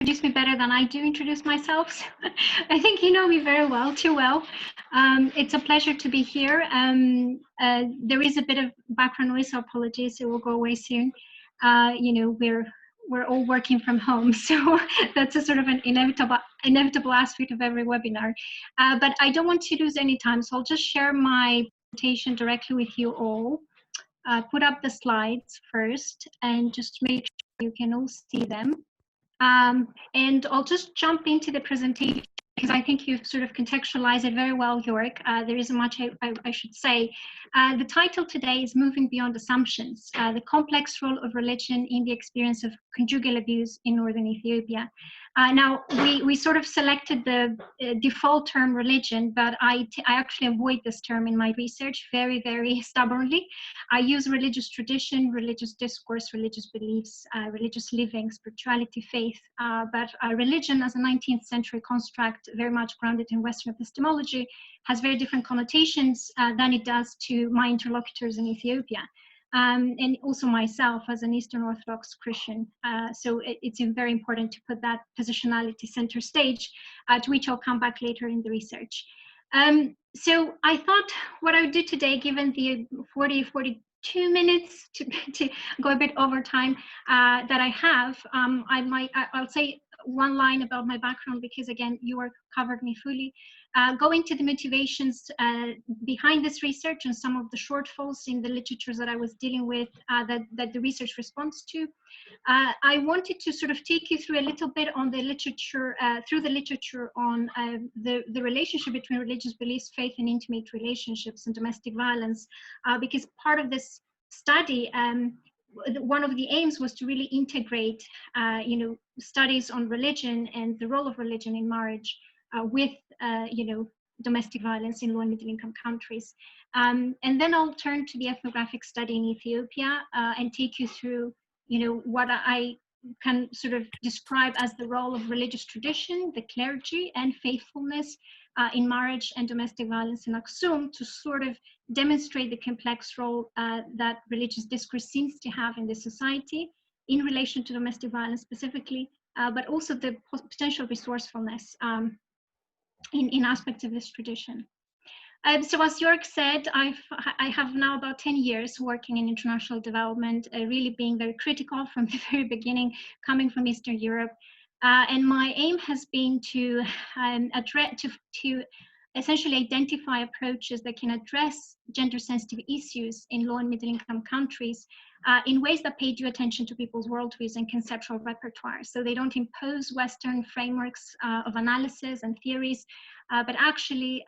introduce me better than I do introduce myself. So I think you know me very well, too well. It's a pleasure to be here. There is a bit of background noise, so apologies. It will go away soon. You know, we're all working from home, so that's a sort of an inevitable aspect of every webinar. But I don't want to lose any time, so I'll just share my presentation directly with you all. Put up the slides first, and just make sure you can all see them. And I'll just jump into the presentation because I think you've sort of contextualized it very well, Yorick. There isn't much I should say. The title today is Moving Beyond Assumptions, the complex role of religion in the experience of conjugal abuse in northern Ethiopia. Now, we sort of selected the default term religion, but I actually avoid this term in my research very, very stubbornly. I use religious tradition, religious discourse, religious beliefs, religious living, spirituality, faith, but religion as a 19th century construct, very much grounded in Western epistemology, has very different connotations than it does to my interlocutors in Ethiopia. And also myself as an Eastern Orthodox Christian. So it's very important to put that positionality center stage, to which I'll come back later in the research. So I thought what I would do today, given the 42 minutes to go a bit over time that I have, I'll say one line about my background because again, you covered me fully. Go into the motivations behind this research and some of the shortfalls in the literatures that I was dealing with that the research responds to. I wanted to sort of take you through a little bit on the literature, through the literature on the relationship between religious beliefs, faith, and intimate relationships and domestic violence, because part of this study, one of the aims was to really integrate, you know, studies on religion and the role of religion in marriage with, you know, domestic violence in low and middle income countries. And then I'll turn to the ethnographic study in Ethiopia and take you through, you know, what I can sort of describe as the role of religious tradition, the clergy, and faithfulness in marriage and domestic violence in Aksum to sort of demonstrate the complex role that religious discourse seems to have in this society in relation to domestic violence specifically, but also the potential resourcefulness in aspects of this tradition. So as Jörg said, I have now about 10 years working in international development, really being very critical from the very beginning, coming from Eastern Europe. And my aim has been to essentially identify approaches that can address gender-sensitive issues in low and middle-income countries in ways that pay due attention to people's worldviews and conceptual repertoire. So they don't impose Western frameworks of analysis and theories, but actually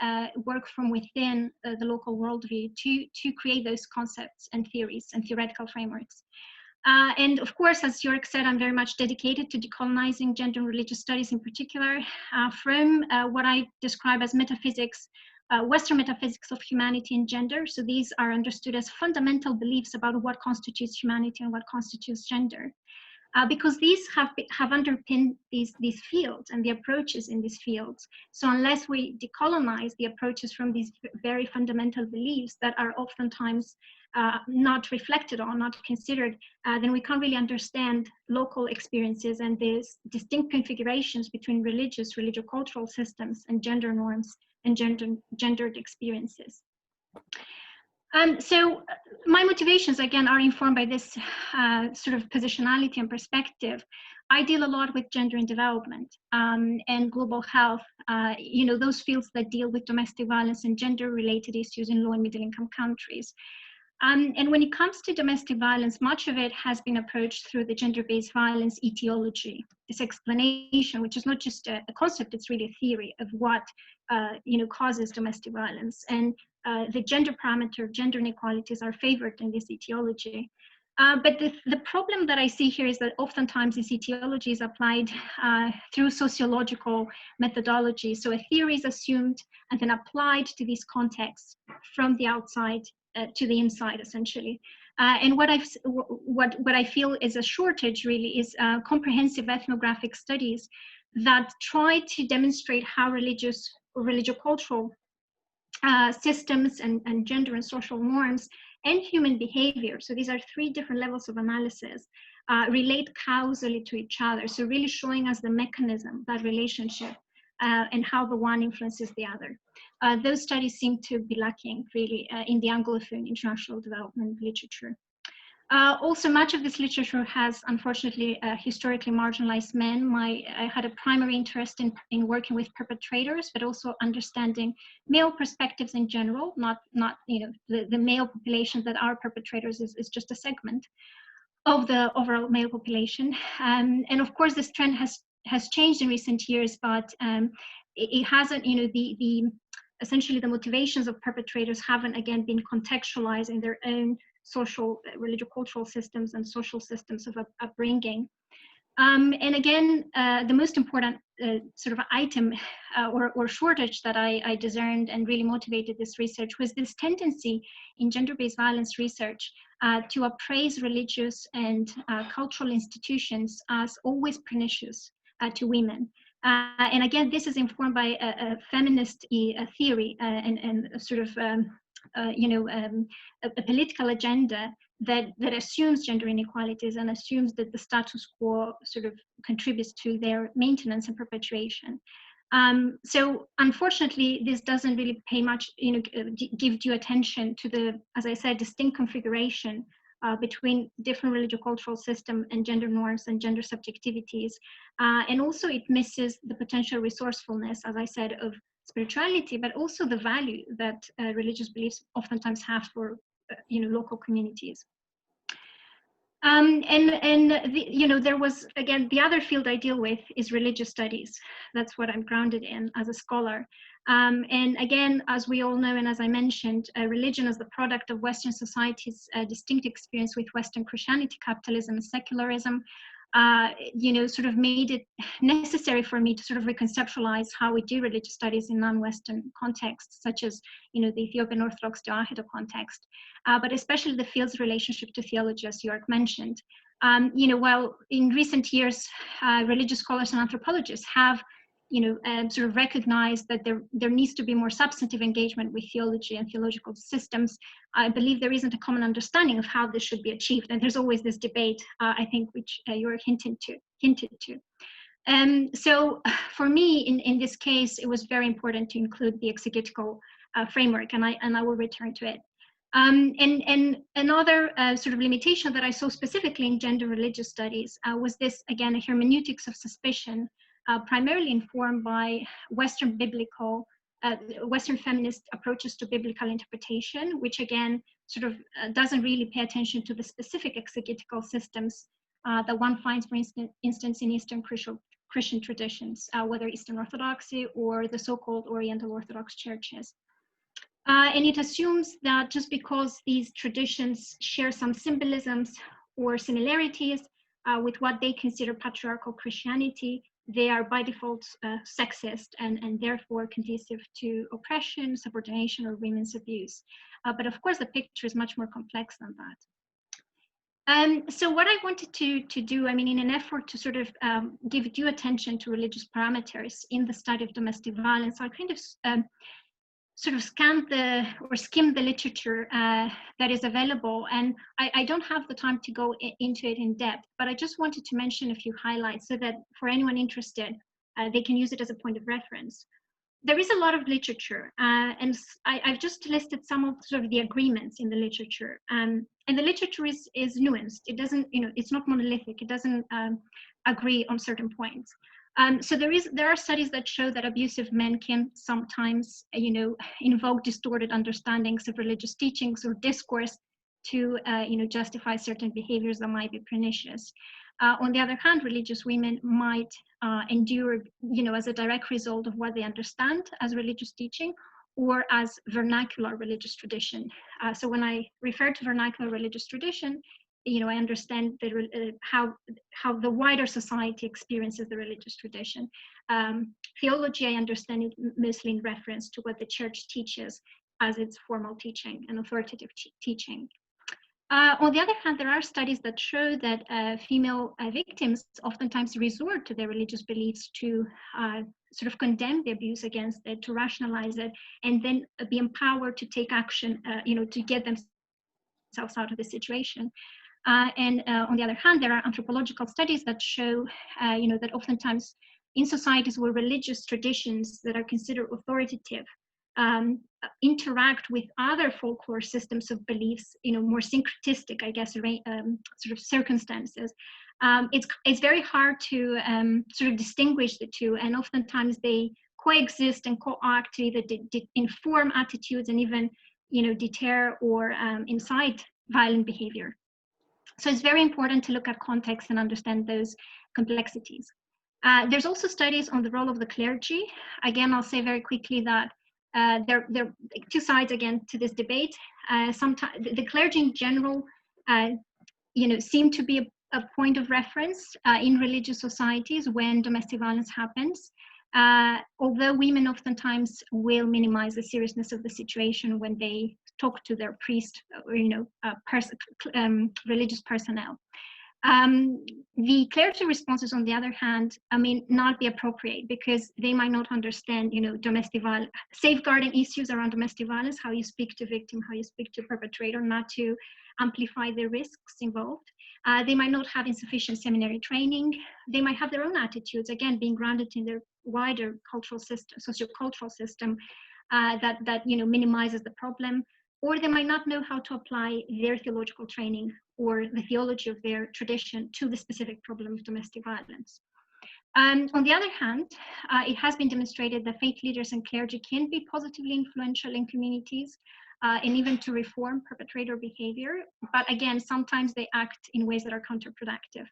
work from within the local worldview to create those concepts and theories and theoretical frameworks. And of course, as Jörg said, I'm very much dedicated to decolonizing gender and religious studies in particular from what I describe as metaphysics, Western metaphysics of humanity and gender. So these are understood as fundamental beliefs about what constitutes humanity and what constitutes gender. Because these have underpinned these fields and the approaches in these fields. So unless we decolonize the approaches from these very fundamental beliefs that are oftentimes not reflected on, not considered, then we can't really understand local experiences and these distinct configurations between religious, religio-cultural systems and gender norms and gendered experiences. So my motivations, again, are informed by this sort of positionality and perspective. I deal a lot with gender and development and global health, you know, those fields that deal with domestic violence and gender-related issues in low and middle-income countries. And when it comes to domestic violence, much of it has been approached through the gender-based violence etiology, this explanation, which is not just a concept, it's really a theory of what you know, causes domestic violence. And the gender parameter, gender inequalities are favored in this etiology. But the problem that I see here is that oftentimes this etiology is applied through sociological methodology. So a theory is assumed and then applied to these contexts from the outside to the inside, essentially. And what I feel is a shortage really is comprehensive ethnographic studies that try to demonstrate how religio-cultural systems and gender and social norms and human behavior, so these are three different levels of analysis, relate causally to each other. So really showing us the mechanism, that relationship, and how the one influences the other. Those studies seem to be lacking really in the Anglophone international development literature. Also, much of this literature has, unfortunately, historically marginalized men. I had a primary interest in working with perpetrators, but also understanding male perspectives in general, not the male population that are perpetrators is just a segment of the overall male population. And of course, this trend has changed in recent years, but it hasn't, essentially the motivations of perpetrators haven't again been contextualized in their own social, religio-cultural systems and social systems of upbringing. And again, the most important sort of item or shortage that I discerned and really motivated this research was this tendency in gender-based violence research to appraise religious and cultural institutions as always pernicious to women. And again, this is informed by a feminist theory and sort of a political agenda that assumes gender inequalities and assumes that the status quo sort of contributes to their maintenance and perpetuation. So unfortunately, this doesn't really pay much, give due attention to the, as I said, distinct configuration between different religio-cultural system and gender norms and gender subjectivities. And also it misses the potential resourcefulness, as I said, of spirituality, but also the value that religious beliefs oftentimes have for local communities. There was, again, the other field I deal with is religious studies. That's what I'm grounded in as a scholar. And again, as we all know, and as I mentioned, religion as the product of Western society's distinct experience with Western Christianity, capitalism, and secularism, sort of made it necessary for me to sort of reconceptualize how we do religious studies in non-Western contexts, such as, the Ethiopian Orthodox Tewahedo context, but especially the field's relationship to theology, as Jörg mentioned. While in recent years, religious scholars and anthropologists have sort of recognized that there needs to be more substantive engagement with theology and theological systems, I believe there isn't a common understanding of how this should be achieved. And there's always this debate, I think, which you're hinted to. So for me, in this case, it was very important to include the exegetical framework, and I will return to it. And another sort of limitation that I saw specifically in gender religious studies was this, again, a hermeneutics of suspicion, primarily informed by Western feminist approaches to biblical interpretation, which again sort of doesn't really pay attention to the specific exegetical systems that one finds, for instance, in Eastern Christian traditions, whether Eastern Orthodoxy or the so-called Oriental Orthodox churches. And it assumes that just because these traditions share some symbolisms or similarities with what they consider patriarchal Christianity, they are by default sexist and therefore conducive to oppression, subordination, or women's abuse. But of course, the picture is much more complex than that. So what I wanted to do, in an effort to sort of give due attention to religious parameters in the study of domestic violence, I kind of sort of skimmed the literature that is available. And I don't have the time to go into it in depth, but I just wanted to mention a few highlights so that for anyone interested, they can use it as a point of reference. There is a lot of literature, and I've just listed some of sort of the agreements in the literature. And the literature is nuanced. It doesn't, it's not monolithic. It doesn't agree on certain points. So there are studies that show that abusive men can sometimes, invoke distorted understandings of religious teachings or discourse to, justify certain behaviors that might be pernicious. On the other hand, religious women might endure, as a direct result of what they understand as religious teaching or as vernacular religious tradition. So when I refer to vernacular religious tradition, I understand how the wider society experiences the religious tradition. Theology, I understand it mostly in reference to what the church teaches as its formal teaching and authoritative teaching. On the other hand, there are studies that show that female victims oftentimes resort to their religious beliefs to sort of condemn the abuse against it, to rationalize it, and then be empowered to take action, to get themselves out of the situation. And on the other hand, there are anthropological studies that show, that oftentimes in societies where religious traditions that are considered authoritative interact with other folklore systems of beliefs, more syncretistic, I guess, sort of circumstances. It's very hard to sort of distinguish the two, and oftentimes they coexist and co-act to either inform attitudes and even, deter or incite violent behavior. So it's very important to look at context and understand those complexities. There's also studies on the role of the clergy. Again, I'll say very quickly that there are two sides again to this debate. Sometimes the clergy in general, seem to be a point of reference in religious societies when domestic violence happens. Although women oftentimes will minimize the seriousness of the situation when they talk to their priest or religious personnel. The clergy responses, on the other hand, may not be appropriate because they might not understand, domestic violence, safeguarding issues around domestic violence, how you speak to victim, how you speak to perpetrator, not to amplify the risks involved. They might not have insufficient seminary training. They might have their own attitudes, again, being grounded in their wider cultural system, sociocultural system that minimizes the problem. Or they might not know how to apply their theological training or the theology of their tradition to the specific problem of domestic violence. On the other hand, it has been demonstrated that faith leaders and clergy can be positively influential in communities and even to reform perpetrator behavior. But again, sometimes they act in ways that are counterproductive.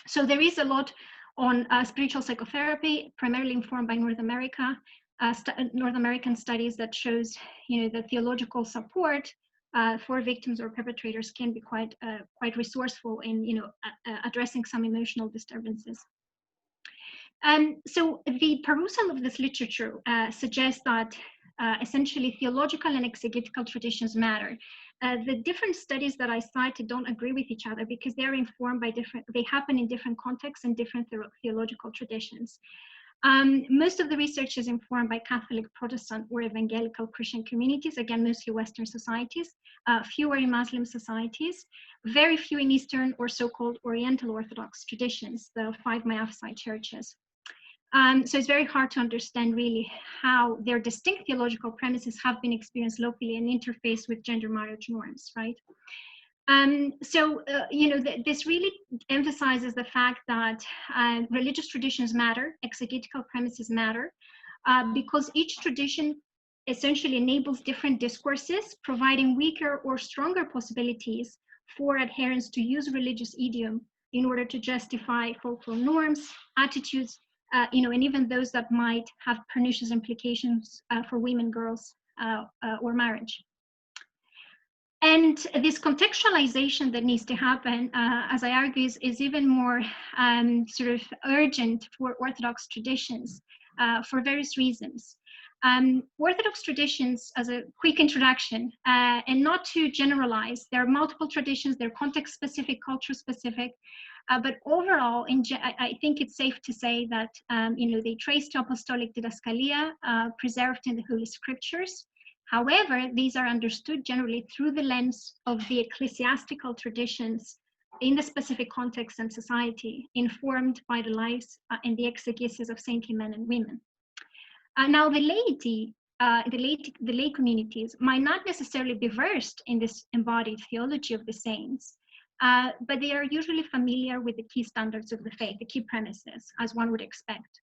So there is a lot on spiritual psychotherapy, primarily informed by North American studies that shows, the theological support for victims or perpetrators can be quite resourceful in, addressing some emotional disturbances. So the perusal of this literature suggests that essentially theological and exegetical traditions matter. The different studies that I cited don't agree with each other because they're informed by they happen in different contexts and different theological traditions. Most of the research is informed by Catholic, Protestant, or evangelical Christian communities, again, mostly Western societies, fewer in Muslim societies, very few in Eastern or so-called Oriental Orthodox traditions, the 5 Miaphysite churches. So it's very hard to understand really how their distinct theological premises have been experienced locally and interfaced with gender marriage norms, right? This really emphasizes the fact that religious traditions matter, exegetical premises matter, because each tradition essentially enables different discourses, providing weaker or stronger possibilities for adherents to use religious idiom in order to justify folklore norms, attitudes, and even those that might have pernicious implications for women, girls, or marriage. And this contextualization that needs to happen, as I argue, is even more sort of urgent for Orthodox traditions for various reasons. Orthodox traditions, as a quick introduction, and not to generalize, there are multiple traditions, they're context-specific, culture-specific, but overall, I think it's safe to say that they trace to apostolic didascalia preserved in the Holy Scriptures. However, these are understood generally through the lens of the ecclesiastical traditions in the specific context and society, informed by the lives and the exegesis of saintly men and women. Now, the laity, the lay communities might not necessarily be versed in this embodied theology of the saints, but they are usually familiar with the key standards of the faith, the key premises, as one would expect.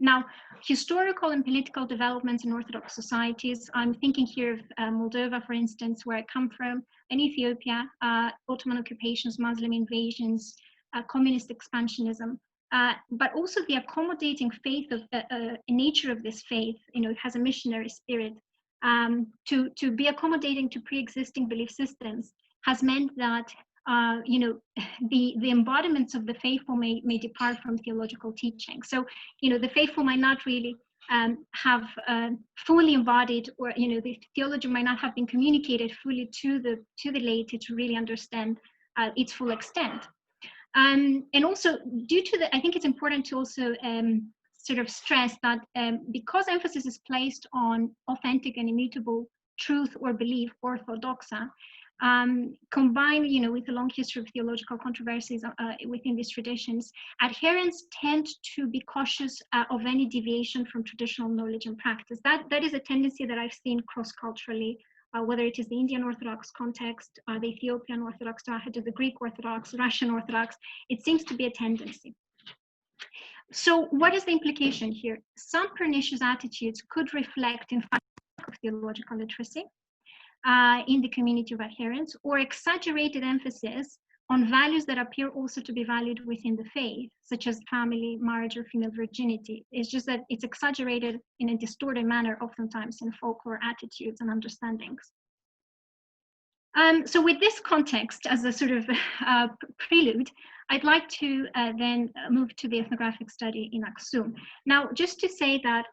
Now, historical and political developments in Orthodox societies, I'm thinking here of Moldova, for instance, where I come from, and Ethiopia, Ottoman occupations, Muslim invasions, communist expansionism, but also the accommodating faith of nature of this faith. It has a missionary spirit. To be accommodating to pre-existing belief systems has meant that the embodiments of the faithful may depart from theological teaching. So, the faithful might not really have fully embodied, or the theology might not have been communicated fully to the laity to really understand its full extent. And also, due to I think it's important to also sort of stress that because emphasis is placed on authentic and immutable truth or belief, orthodoxa, combined, with a long history of theological controversies within these traditions, adherents tend to be cautious of any deviation from traditional knowledge and practice. That is a tendency that I've seen cross-culturally, whether it is the Indian Orthodox context, the Ethiopian Orthodox, the Greek Orthodox, Russian Orthodox. It seems to be a tendency. So what is the implication here? Some pernicious attitudes could reflect, in fact, of theological literacy in the community of adherents, or exaggerated emphasis on values that appear also to be valued within the faith, such as family, marriage, or female virginity. It's just that it's exaggerated in a distorted manner, oftentimes in folklore attitudes and understandings. So with this context as a sort of prelude, I'd like to then move to the ethnographic study in Aksum. Now, just to say that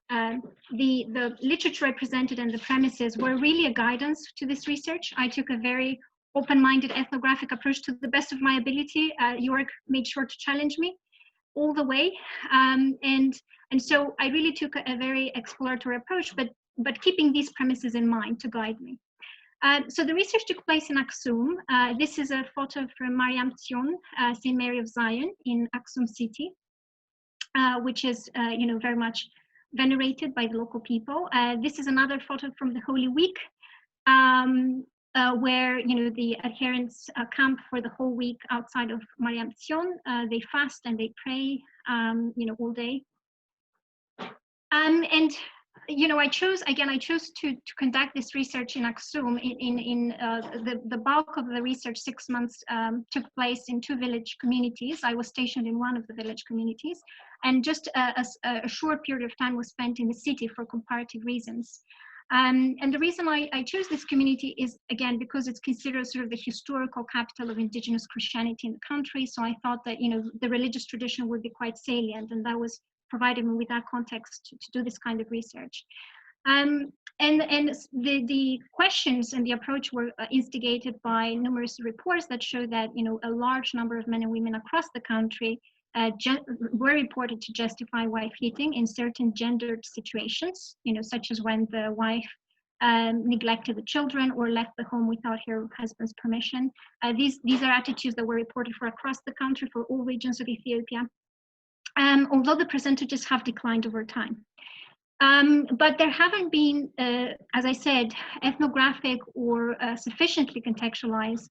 the literature I presented and the premises were really a guidance to this research. I took a very open-minded ethnographic approach to the best of my ability. York made sure to challenge me all the way. And so I really took a very exploratory approach, but keeping these premises in mind to guide me. So the research took place in Aksum. This is a photo from Mariam Tion, St. Mary of Zion in Aksum city, which is very much venerated by the local people. This is another photo from the Holy Week, where the adherents camp for the whole week outside of Mariam Tion. They fast and they pray, all day. And I chose to conduct this research in Aksum. The bulk of the research, 6 months, took place in 2 village communities. I was stationed in one of the village communities, and just a short period of time was spent in the city for comparative reasons. And the reason I chose this community is, again, because it's considered sort of the historical capital of indigenous Christianity in the country. So I thought that, the religious tradition would be quite salient, and that was provided me with that context to do this kind of research. And the questions and the approach were instigated by numerous reports that show that, a large number of men and women across the country were reported to justify wife beating in certain gendered situations, such as when the wife neglected the children or left the home without her husband's permission. These are attitudes that were reported for across the country, for all regions of Ethiopia. Although the percentages have declined over time. But there haven't been, as I said, ethnographic or sufficiently contextualized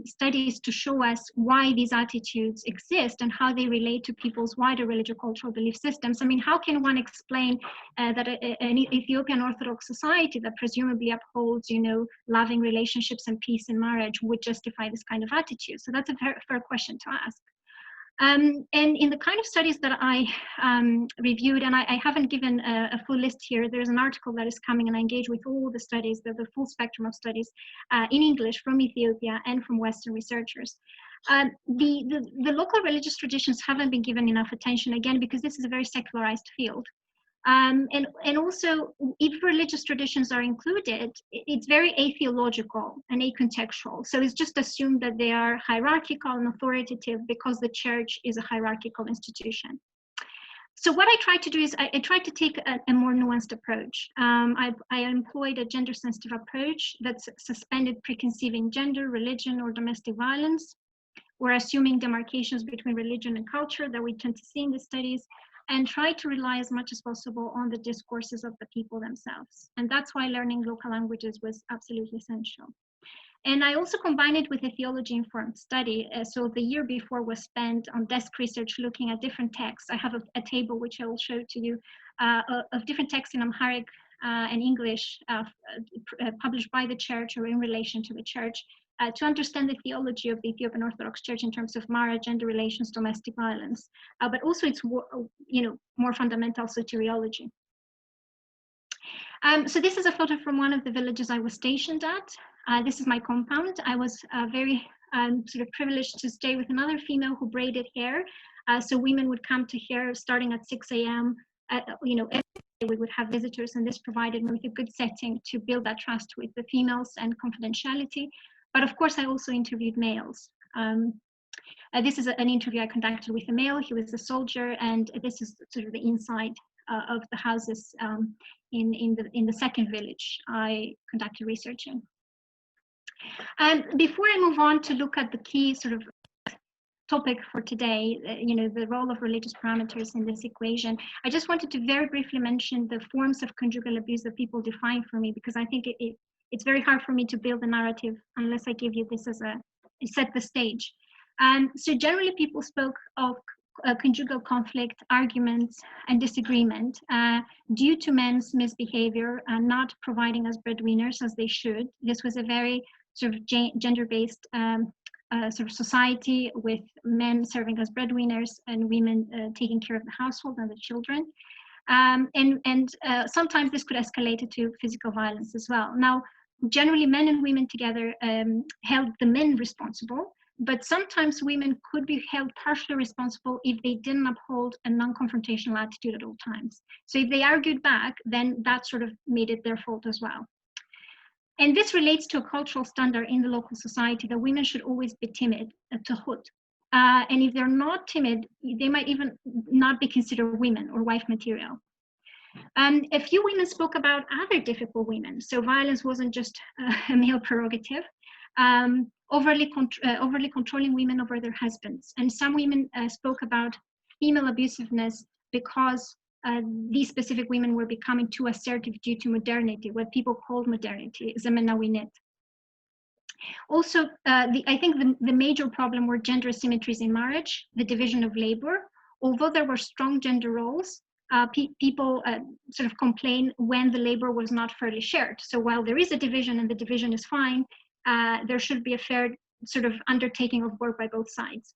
studies to show us why these attitudes exist and how they relate to people's wider religious-cultural belief systems. I mean, how can one explain that an Ethiopian Orthodox society that presumably upholds, loving relationships and peace in marriage would justify this kind of attitude? So that's a fair question to ask. And in the kind of studies that I reviewed, and I haven't given a full list here, there's an article that is coming, and I engage with all the studies, the full spectrum of studies in English from Ethiopia and from Western researchers. The local religious traditions haven't been given enough attention, again, because this is a very secularized field. And also, if religious traditions are included, it's very atheological and acontextual. So it's just assumed that they are hierarchical and authoritative because the church is a hierarchical institution. So what I tried to do is I tried to take a more nuanced approach. I employed a gender-sensitive approach that's suspended preconceiving gender, religion, or domestic violence. We're assuming demarcations between religion and culture that we tend to see in the studies, and try to rely as much as possible on the discourses of the people themselves. And that's why learning local languages was absolutely essential. And I also combined it with a theology-informed study. So the year before was spent on desk research looking at different texts. I have a table which I will show to you of different texts in Amharic and English published by the church or in relation to the church to understand the theology of the Ethiopian Orthodox Church in terms of marriage, gender relations, domestic violence, but also its more fundamental soteriology. So this is a photo from one of the villages I was stationed at. This is my compound. I was very sort of privileged to stay with another female who braided hair. So women would come to here starting at 6 a.m. Every day we would have visitors, and this provided me with a good setting to build that trust with the females and confidentiality. But of course, I also interviewed males. This is an interview I conducted with a male. He was a soldier, and this is sort of the inside of the houses in the second village I conducted research in. And before I move on to look at the key sort of topic for today, the role of religious parameters in this equation, I just wanted to very briefly mention the forms of conjugal abuse that people define for me, because I think it's very hard for me to build a narrative unless I give you this as set the stage. So generally people spoke of conjugal conflict, arguments, and disagreement due to men's misbehavior and not providing us breadwinners as they should. This was a very sort of gender-based sort of society, with men serving as breadwinners and women taking care of the household and the children. Sometimes this could escalate to physical violence as well. Now, generally men and women together held the men responsible, but sometimes women could be held partially responsible if they didn't uphold a non-confrontational attitude at all times. So if they argued back, then that sort of made it their fault as well. And this relates to a cultural standard in the local society that women should always be timid, tahut. And if they're not timid, they might even not be considered women or wife material. A few women spoke about other difficult women. So violence wasn't just a male prerogative. Overly controlling women over their husbands. And some women spoke about female abusiveness because these specific women were becoming too assertive due to modernity, what people called modernity, zemenawinit. Also, I think the major problem were gender asymmetries in marriage, the division of labor. Although there were strong gender roles, people sort of complain when the labor was not fairly shared. So while there is a division and the division is fine, there should be a fair sort of undertaking of work by both sides.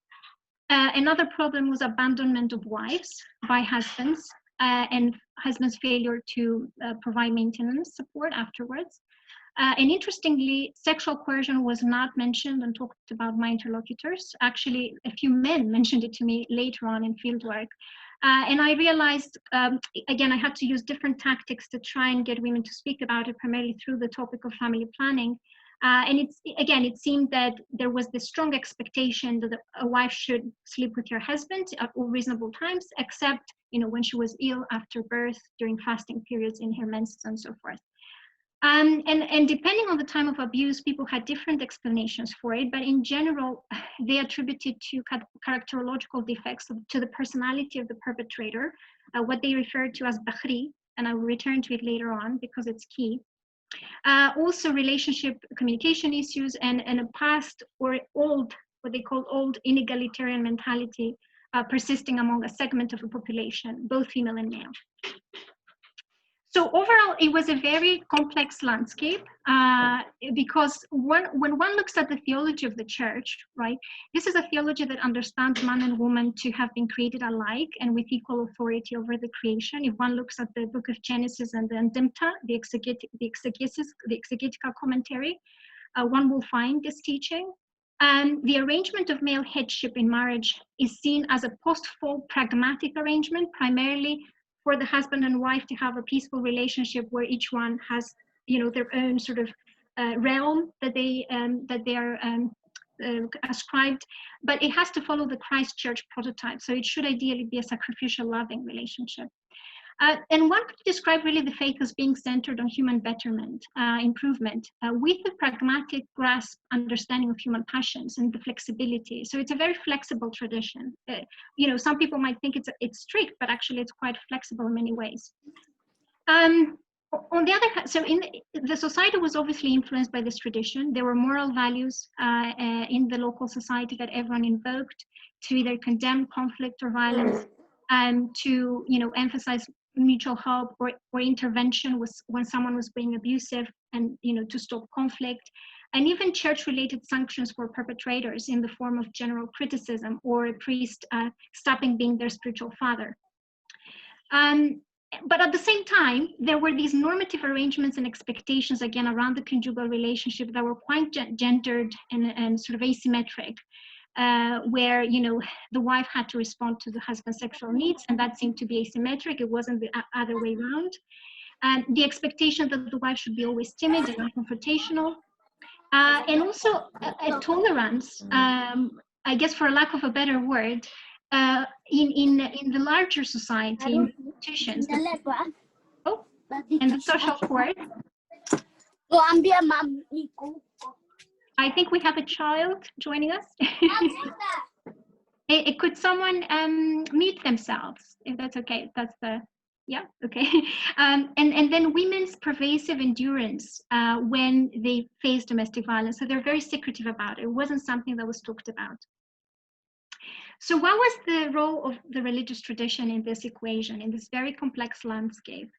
Another problem was abandonment of wives by husbands and husbands' failure to provide maintenance support afterwards. And interestingly, sexual coercion was not mentioned and talked about my interlocutors. Actually, a few men mentioned it to me later on in fieldwork. And I realized, again, I had to use different tactics to try and get women to speak about it, primarily through the topic of family planning. And it seemed that there was this strong expectation that a wife should sleep with her husband at all reasonable times, except when she was ill after birth, during fasting periods, in her menses, and so forth. And depending on the time of abuse, people had different explanations for it, but in general, they attributed to characterological defects to the personality of the perpetrator, what they referred to as bakhri, and I will return to it later on because it's key. Also relationship communication issues and a past or old, what they call old inegalitarian mentality persisting among a segment of the population, both female and male. So overall, it was a very complex landscape because when one looks at the theology of the church, right, this is a theology that understands man and woman to have been created alike and with equal authority over the creation. If one looks at the book of Genesis and the Andimta, the exegetical commentary, one will find this teaching. And the arrangement of male headship in marriage is seen as a post-fall pragmatic arrangement, primarily for the husband and wife to have a peaceful relationship where each one has, their own sort of realm that they are ascribed, but it has to follow the Christ Church prototype. So it should ideally be a sacrificial, loving relationship. And one could describe really the faith as being centered on human betterment, improvement, with a pragmatic grasp, understanding of human passions and the flexibility. So it's a very flexible tradition. Some people might think it's strict, but actually it's quite flexible in many ways. On the other hand, so the society was obviously influenced by this tradition. There were moral values in the local society that everyone invoked to either condemn conflict or violence, and to emphasize mutual help or intervention when someone was being abusive, and to stop conflict, and even church-related sanctions for perpetrators in the form of general criticism or a priest stopping being their spiritual father. But at the same time, there were these normative arrangements and expectations, again, around the conjugal relationship that were quite gendered and sort of asymmetric. Where the wife had to respond to the husband's sexual needs, and that seemed to be asymmetric. It wasn't the other way around. And the expectation that the wife should be always timid and unconfrontational, and also a tolerance, I guess, for lack of a better word, in the larger society, in institutions, and the social court. I think we have a child joining us. Could someone mute themselves, if that's okay? That's the, yeah, okay. And then women's pervasive endurance when they face domestic violence. So they're very secretive about it. It wasn't something that was talked about. So what was the role of the religious tradition in this equation, in this very complex landscape?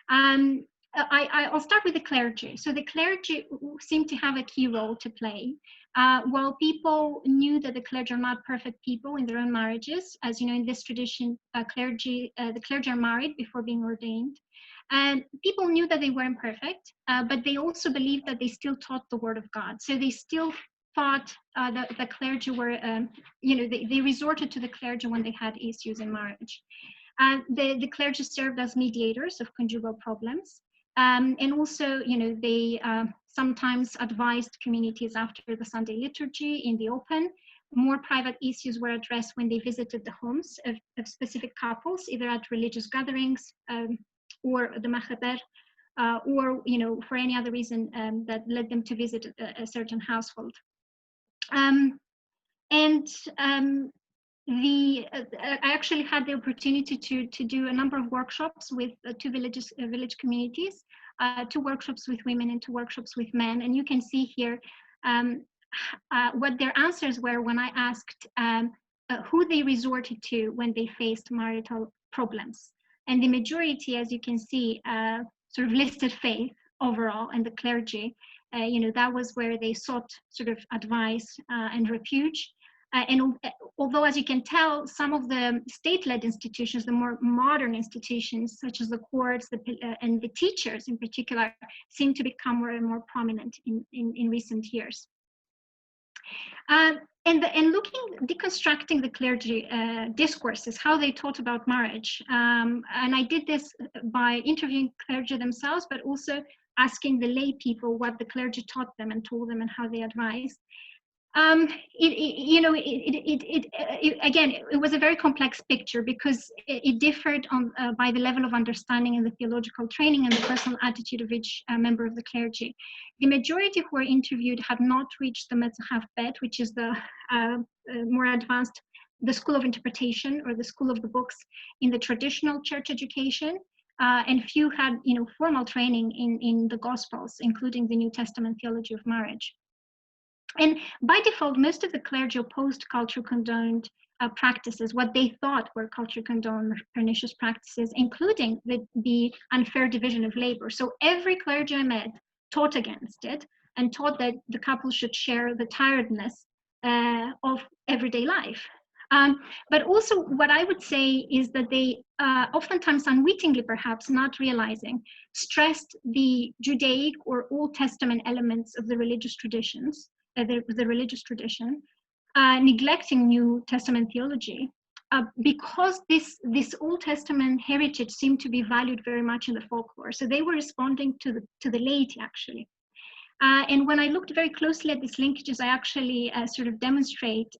I'll start with the clergy. So the clergy seem to have a key role to play. While people knew that the clergy are not perfect people in their own marriages, as you know, in this tradition, the clergy are married before being ordained. And people knew that they weren't perfect, but they also believed that they still taught the word of God. So they still thought that the clergy were, they resorted to the clergy when they had issues in marriage. The clergy served as mediators of conjugal problems. And also, they sometimes advised communities after the Sunday liturgy in the open. More private issues were addressed when they visited the homes of specific couples, either at religious gatherings or the machaber, or for any other reason that led them to visit a certain household. I actually had the opportunity to do a number of workshops with two village communities, 2 workshops with women and 2 workshops with men. And you can see here what their answers were when I asked who they resorted to when they faced marital problems. And the majority, as you can see, sort of listed faith overall and the clergy. That was where they sought sort of advice and refuge. And although, as you can tell, some of the state-led institutions, the more modern institutions, such as the courts and the teachers in particular, seem to become more and more prominent in recent years. And deconstructing the clergy discourses, how they taught about marriage. And I did this by interviewing clergy themselves, but also asking the lay people what the clergy taught them and told them and how they advised. Again, it was a very complex picture because it differed by the level of understanding and the theological training and the personal attitude of each member of the clergy. The majority who were interviewed had not reached the Metzhaf Bet, which is the more advanced, the school of interpretation or the school of the books in the traditional church education. And few had, formal training in the Gospels, including the New Testament theology of marriage. And by default, most of the clergy opposed culture condoned practices, what they thought were culture condoned pernicious practices, including the unfair division of labor. So every clergy I met taught against it and taught that the couple should share the tiredness of everyday life. But also what I would say is that they oftentimes unwittingly, perhaps not realizing, stressed the Judaic or Old Testament elements of the religious traditions, the religious tradition, neglecting New Testament theology, because this Old Testament heritage seemed to be valued very much in the folklore. So they were responding to the laity, actually. And when I looked very closely at these linkages, I actually sort of demonstrated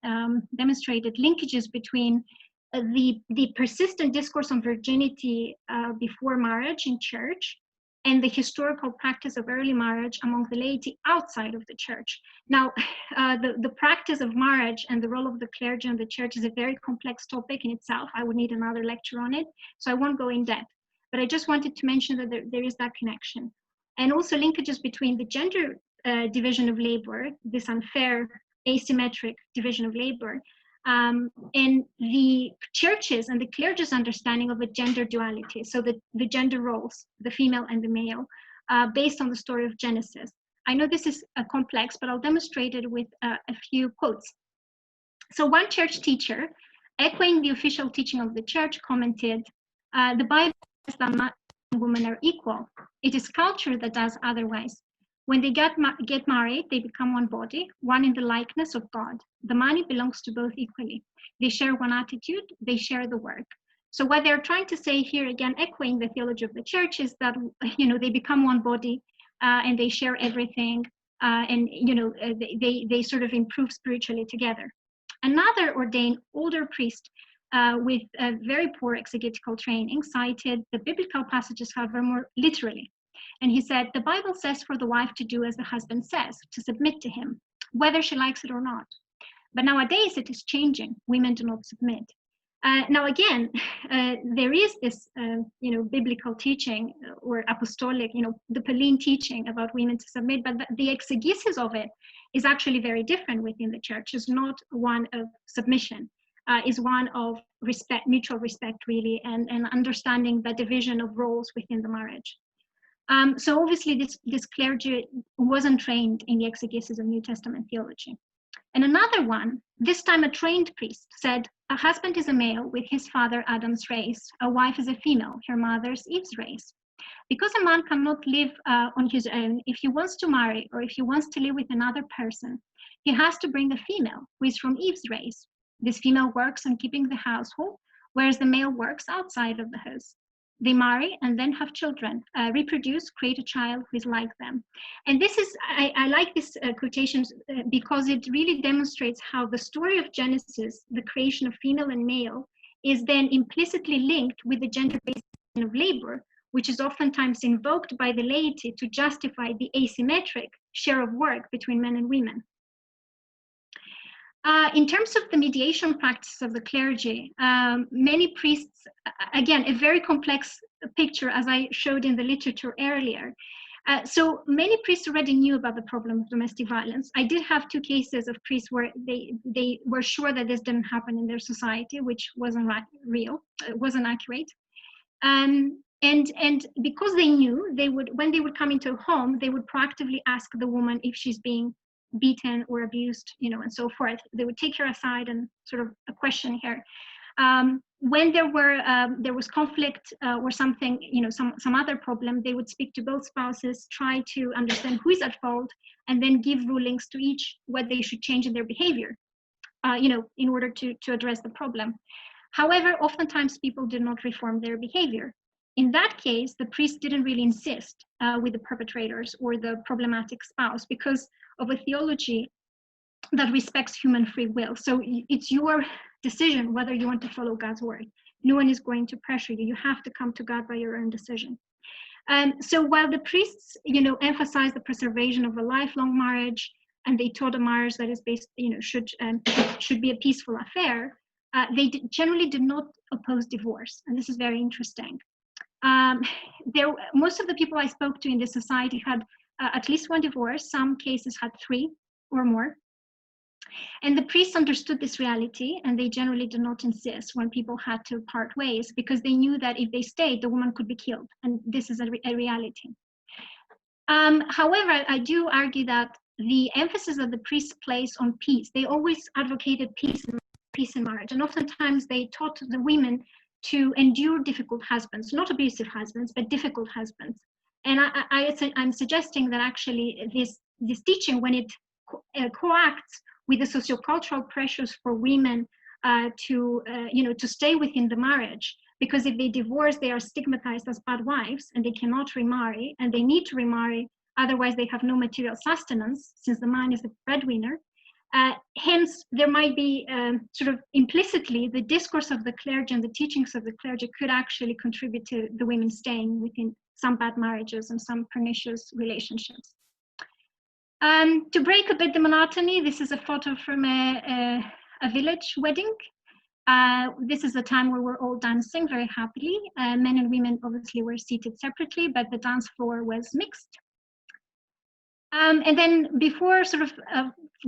linkages between the persistent discourse on virginity before marriage in church and the historical practice of early marriage among the laity outside of the church. Now, the practice of marriage and the role of the clergy and the church is a very complex topic in itself. I would need another lecture on it, so I won't go in depth. But I just wanted to mention that there is that connection. And also linkages between the gender division of labor, this unfair, asymmetric division of labor, and the churches and the clergy's understanding of a gender duality, so the gender roles, the female and the male, based on the story of Genesis. I know this is complex, but I'll demonstrate it with a few quotes. So one church teacher, echoing the official teaching of the church, commented, the Bible says that man and woman are equal. It is culture that does otherwise. When they get married, they become one body, one in the likeness of God. The money belongs to both equally. They share one attitude, they share the work. So what they're trying to say here, again, echoing the theology of the church, is that, they become one body and they share everything and, they sort of improve spiritually together. Another ordained older priest with a very poor exegetical training cited the biblical passages, however, more literally. And he said, the Bible says for the wife to do as the husband says, to submit to him. whether she likes it or not. But nowadays it is changing. Women do not submit. Now again, there is this, biblical teaching or apostolic, the Pauline teaching about women to submit, but the exegesis of it is actually very different within the church. It's not one of submission, is one of respect, mutual respect, really, and understanding the division of roles within the marriage. So obviously, this clergy wasn't trained in the exegesis of New Testament theology. And another one, this time a trained priest, said, a husband is a male with his father Adam's race, a wife is a female, her mother's Eve's race. Because a man cannot live on his own, if he wants to marry or if he wants to live with another person, he has to bring a female who is from Eve's race. This female works on keeping the household, whereas the male works outside of the house. They marry and then have children, reproduce, create a child who is like them. And this is, I like this quotation because it really demonstrates how the story of Genesis, the creation of female and male, is then implicitly linked with the gender-based of labor, which is oftentimes invoked by the laity to justify the asymmetric share of work between men and women. In terms of the mediation practice of the clergy, many priests, again, a very complex picture as I showed in the literature earlier. So many priests already knew about the problem of domestic violence. I did have 2 cases of priests where they were sure that this didn't happen in their society, which wasn't real, wasn't accurate. And because they knew, when they would come into a home, they would proactively ask the woman if she's being beaten or abused, and so forth. They would take her aside and sort of question her. When there was conflict or something, some other problem, they would speak to both spouses, try to understand who is at fault, and then give rulings to each what they should change in their behavior, in order to address the problem. However, oftentimes people did not reform their behavior. In that case, the priest didn't really insist with the perpetrators or the problematic spouse because of a theology that respects human free will. So it's your decision whether you want to follow God's word. No one is going to pressure you. You have to come to God by your own decision. So while the priests, emphasize the preservation of a lifelong marriage, and they taught a marriage that is based, should be a peaceful affair, they generally did not oppose divorce, and this is very interesting. Most of the people I spoke to in this society had at least 1 divorce. Some cases had 3 or more. And the priests understood this reality, and they generally did not insist when people had to part ways, because they knew that if they stayed, the woman could be killed, and this is a reality. However, I do argue that the emphasis that the priests place on peace, they always advocated peace in marriage, and oftentimes they taught the women to endure difficult husbands, not abusive husbands, but difficult husbands. And I'm suggesting that actually this teaching, when it coacts with the sociocultural pressures for women to stay within the marriage, because if they divorce, they are stigmatized as bad wives and they cannot remarry, and they need to remarry, otherwise they have no material sustenance since the man is the breadwinner. Hence, there might be sort of implicitly the discourse of the clergy and the teachings of the clergy could actually contribute to the women staying within some bad marriages and some pernicious relationships. To break a bit the monotony, this is a photo from a village wedding. This is a time where we're all dancing very happily. Men and women obviously were seated separately, but the dance floor was mixed. And then before sort of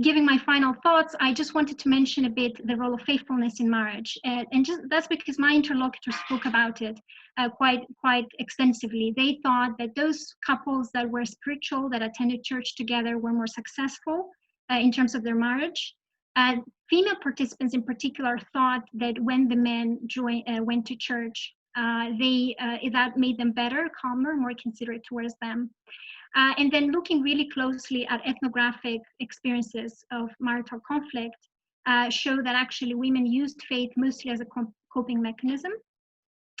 giving my final thoughts, I just wanted to mention a bit the role of faithfulness in marriage. And just that's because my interlocutors spoke about it quite extensively. They thought that those couples that were spiritual, that attended church together, were more successful in terms of their marriage. Female participants in particular thought that when the men went to church, that made them better, calmer, more considerate towards them. And then looking really closely at ethnographic experiences of marital conflict show that actually women used faith mostly as a coping mechanism,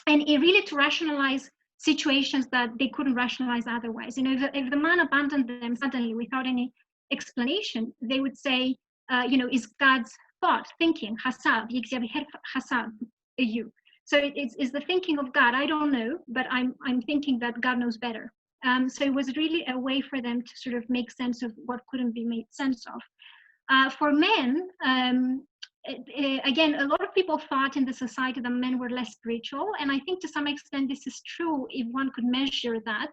and really to rationalize situations that they couldn't rationalize otherwise. If the man abandoned them suddenly without any explanation, they would say, is God's thought, thinking, hasab, hasab, you. So it's the thinking of God. I don't know, but I'm thinking that God knows better. So it was really a way for them to sort of make sense of what couldn't be made sense of. For men, again, a lot of people thought in the society that men were less spiritual, and I think to some extent this is true if one could measure that.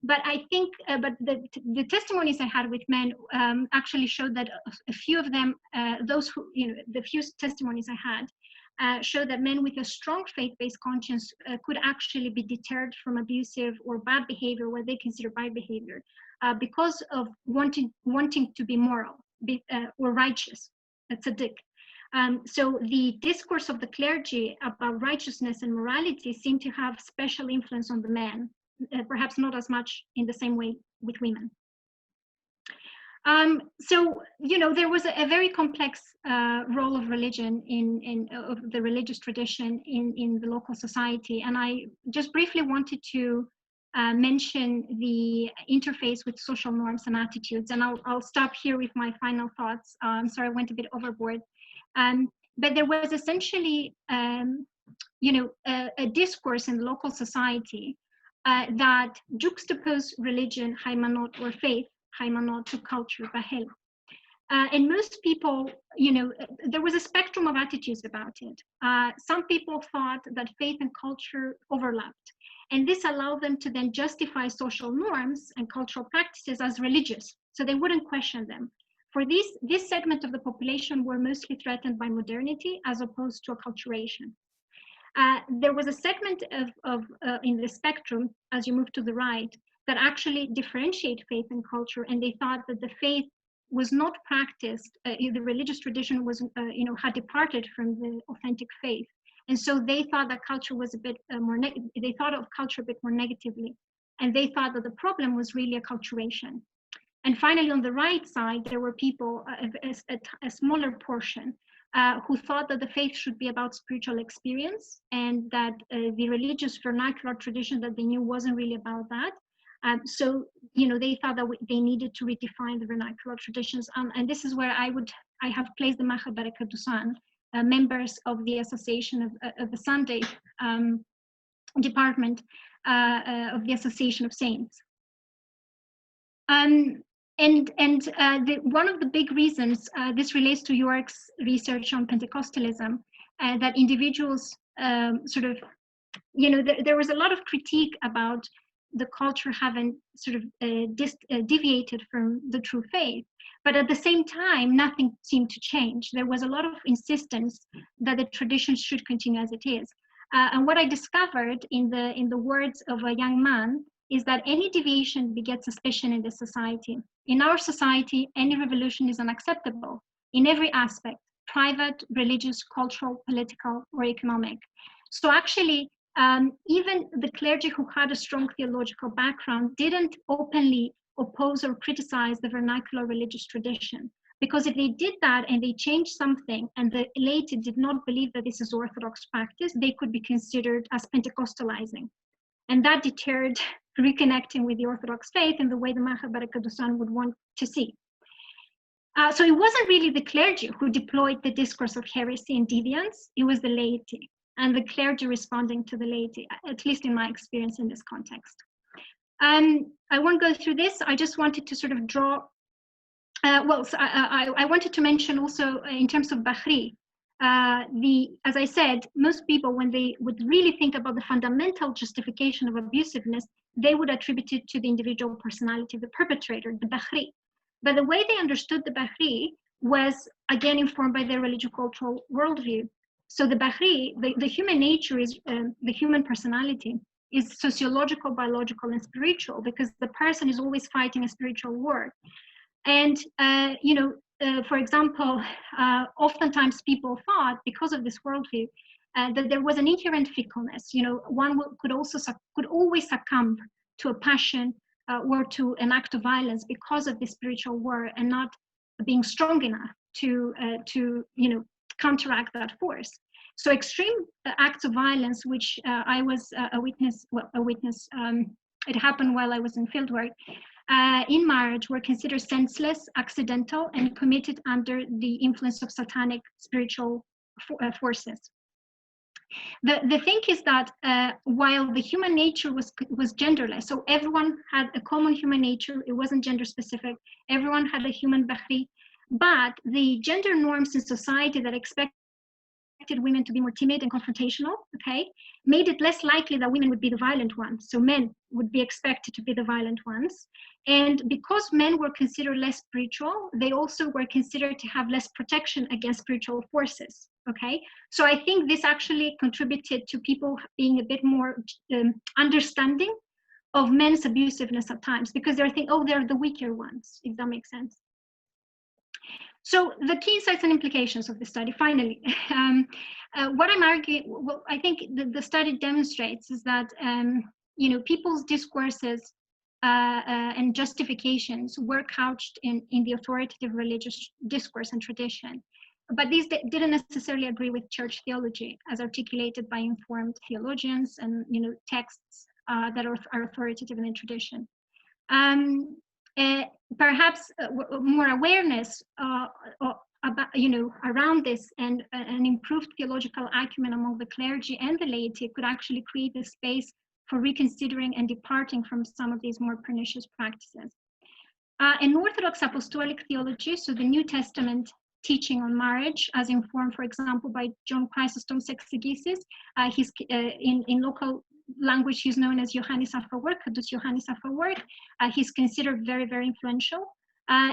But I think, but the testimonies I had with men actually showed that a few of them, those who, the few testimonies I had, showed that men with a strong faith-based conscience could actually be deterred from abusive or bad behavior, what they consider bad behavior, because of wanting to be moral or righteous. That's a dick. So the discourse of the clergy about righteousness and morality seemed to have special influence on the men, perhaps not as much in the same way with women. So, there was a very complex role of religion of the religious tradition in the local society. And I just briefly wanted to mention the interface with social norms and attitudes. And I'll stop here with my final thoughts. I'm sorry, I went a bit overboard. But there was essentially, a discourse in the local society that juxtaposed religion, haymanot, or faith, haymanot, to culture, bahel. And most people, there was a spectrum of attitudes about it. Some people thought that faith and culture overlapped, and this allowed them to then justify social norms and cultural practices as religious, so they wouldn't question them. For this segment of the population were mostly threatened by modernity as opposed to acculturation. There was a segment of in the spectrum, as you move to the right, that actually differentiate faith and culture, and they thought that the faith was not practiced, the religious tradition was, had departed from the authentic faith, and so they thought that culture was a bit more. They thought of culture a bit more negatively, and they thought that the problem was really acculturation. And finally, on the right side, there were people, a smaller portion, who thought that the faith should be about spiritual experience, and that the religious vernacular tradition that they knew wasn't really about that. So, they thought that they needed to redefine the vernacular traditions. And this is where I have placed the Maha Baraka Dusan, members of the Association of the Sunday department of the Association of Saints. One of the big reasons, this relates to York's research on Pentecostalism, that individuals there was a lot of critique about the culture having sort of deviated from the true faith, but at the same time, nothing seemed to change. There was a lot of insistence that the tradition should continue as it is. And what I discovered in the words of a young man is that any deviation begets suspicion in the society. In our society, any revolution is unacceptable in every aspect: private, religious, cultural, political, or economic. So actually, even the clergy who had a strong theological background didn't openly oppose or criticize the vernacular religious tradition. Because if they did that and they changed something and the laity did not believe that this is Orthodox practice, they could be considered as Pentecostalizing. And that deterred reconnecting with the Orthodox faith in the way the Maha Baraka Dusan would want to see. So it wasn't really the clergy who deployed the discourse of heresy and deviance, it was the laity, and the clergy responding to the laity, at least in my experience in this context. I won't go through this, I just wanted to sort of draw, I wanted to mention also in terms of Bahri, as I said, most people, when they would really think about the fundamental justification of abusiveness, they would attribute it to the individual personality of the perpetrator, the Bahri. But the way they understood the Bahri was, again, informed by their religious-cultural worldview. So the Bahri, the human nature is, the human personality is sociological, biological, and spiritual, because the person is always fighting a spiritual war. And, for example, oftentimes people thought, because of this worldview, that there was an inherent fickleness. One could always succumb to a passion or to an act of violence because of the spiritual war, and not being strong enough to counteract that force. So extreme acts of violence, which I was a witness. It happened while I was in fieldwork. In marriage, were considered senseless, accidental, and committed under the influence of satanic spiritual forces. The thing is that while the human nature was genderless, so everyone had a common human nature, it wasn't gender specific, everyone had a human Bahri, But the gender norms in society that expected women to be more timid and confrontational, okay, made it less likely that women would be the violent ones. So men would be expected to be the violent ones. And because men were considered less spiritual, they also were considered to have less protection against spiritual forces, okay? So I think this actually contributed to people being a bit more understanding of men's abusiveness at times, because they're thinking, oh, they're the weaker ones, if that makes sense. So the key insights and implications of the study, finally. What I'm arguing, well, I think the study demonstrates is that, you know, people's discourses and justifications were couched in the authoritative religious discourse and tradition. But these didn't necessarily agree with church theology as articulated by informed theologians and, you know, texts that are authoritative in the tradition. Perhaps more awareness about, you know, around this and an improved theological acumen among the clergy and the laity could actually create a space for reconsidering and departing from some of these more pernicious practices. In Orthodox Apostolic theology, so the New Testament teaching on marriage, as informed, for example, by John Chrysostom's exegesis, he's in local language, he's known as Johannes Afterwork, Kadus Johannes Afterwork. He's considered very, very influential.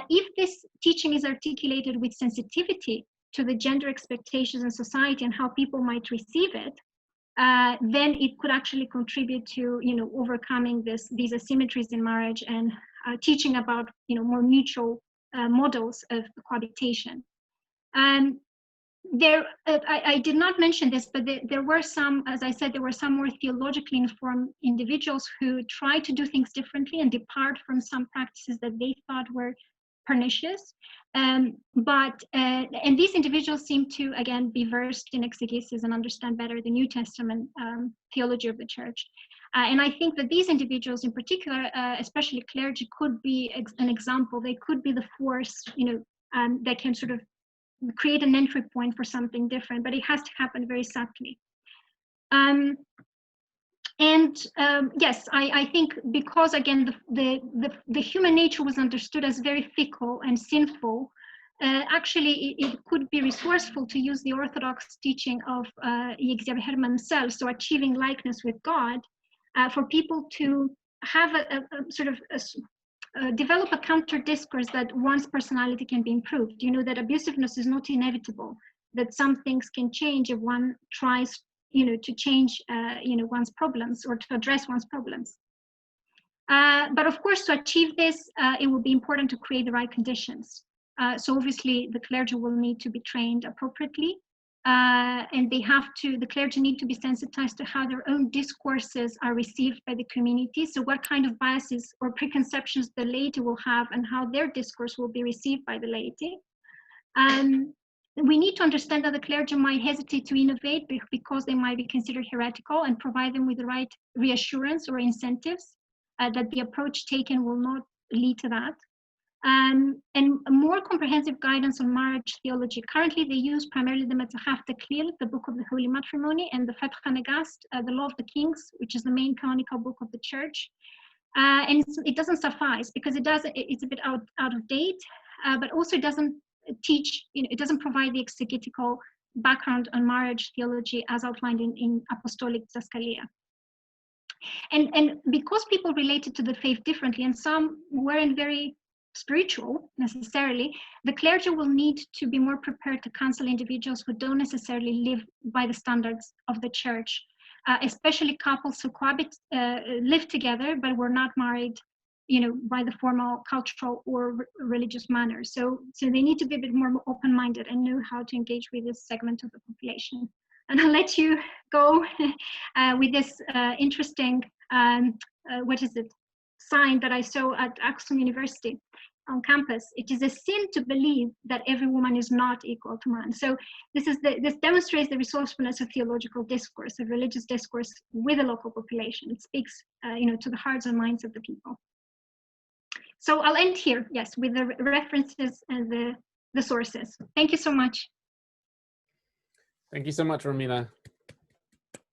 If this teaching is articulated with sensitivity to the gender expectations in society and how people might receive it, then it could actually contribute to, you know, overcoming these asymmetries in marriage and teaching about, you know, more mutual models of cohabitation. I did not mention this, but there were some, as I said, there were some more theologically informed individuals who tried to do things differently and depart from some practices that they thought were pernicious. And these individuals seem to, again, be versed in exegesis and understand better the New Testament theology of the church. And I think that these individuals in particular, especially clergy, could be an example. They could be the force, you know, that can sort of create an entry point for something different, but it has to happen very subtly. Yes, I think because, again, the human nature was understood as very fickle and sinful, actually it could be resourceful to use the Orthodox teaching of Yegzia Herman himself, so achieving likeness with God, for people to have a sort of develop a counter discourse that one's personality can be improved. You know, that abusiveness is not inevitable, that some things can change if one tries, you know, to change, you know, one's problems or to address one's problems. But of course, to achieve this, it will be important to create the right conditions. So obviously, the clergy will need to be trained appropriately, and the clergy need to be sensitized to how their own discourses are received by the community. So what kind of biases or preconceptions the laity will have and how their discourse will be received by the laity. We need to understand that the clergy might hesitate to innovate because they might be considered heretical, and provide them with the right reassurance or incentives that the approach taken will not lead to that. And a more comprehensive guidance on marriage theology. Currently, they use primarily the Metzachav Teklil, the Book of the Holy Matrimony, and the Fatha Negast, the Law of the Kings, which is the main canonical book of the Church. And it doesn't suffice because it's a bit out of date, but also it doesn't teach, you know, it doesn't provide the exegetical background on marriage theology as outlined in Apostolic Didaskalia. And because people related to the faith differently, and some weren't very spiritual necessarily, the clergy will need to be more prepared to counsel individuals who don't necessarily live by the standards of the church, especially couples who live together but were not married, you know, by the formal cultural or religious manner. So they need to be a bit more open-minded and know how to engage with this segment of the population. And I'll let you go with this interesting, sign that I saw at Aksum University on campus. It is a sin to believe that every woman is not equal to man. So this demonstrates the resourcefulness of theological discourse, of religious discourse with the local population. It speaks, you know, to the hearts and minds of the people. So I'll end here, yes, with the references and the sources. Thank you so much. Thank you so much, Romina.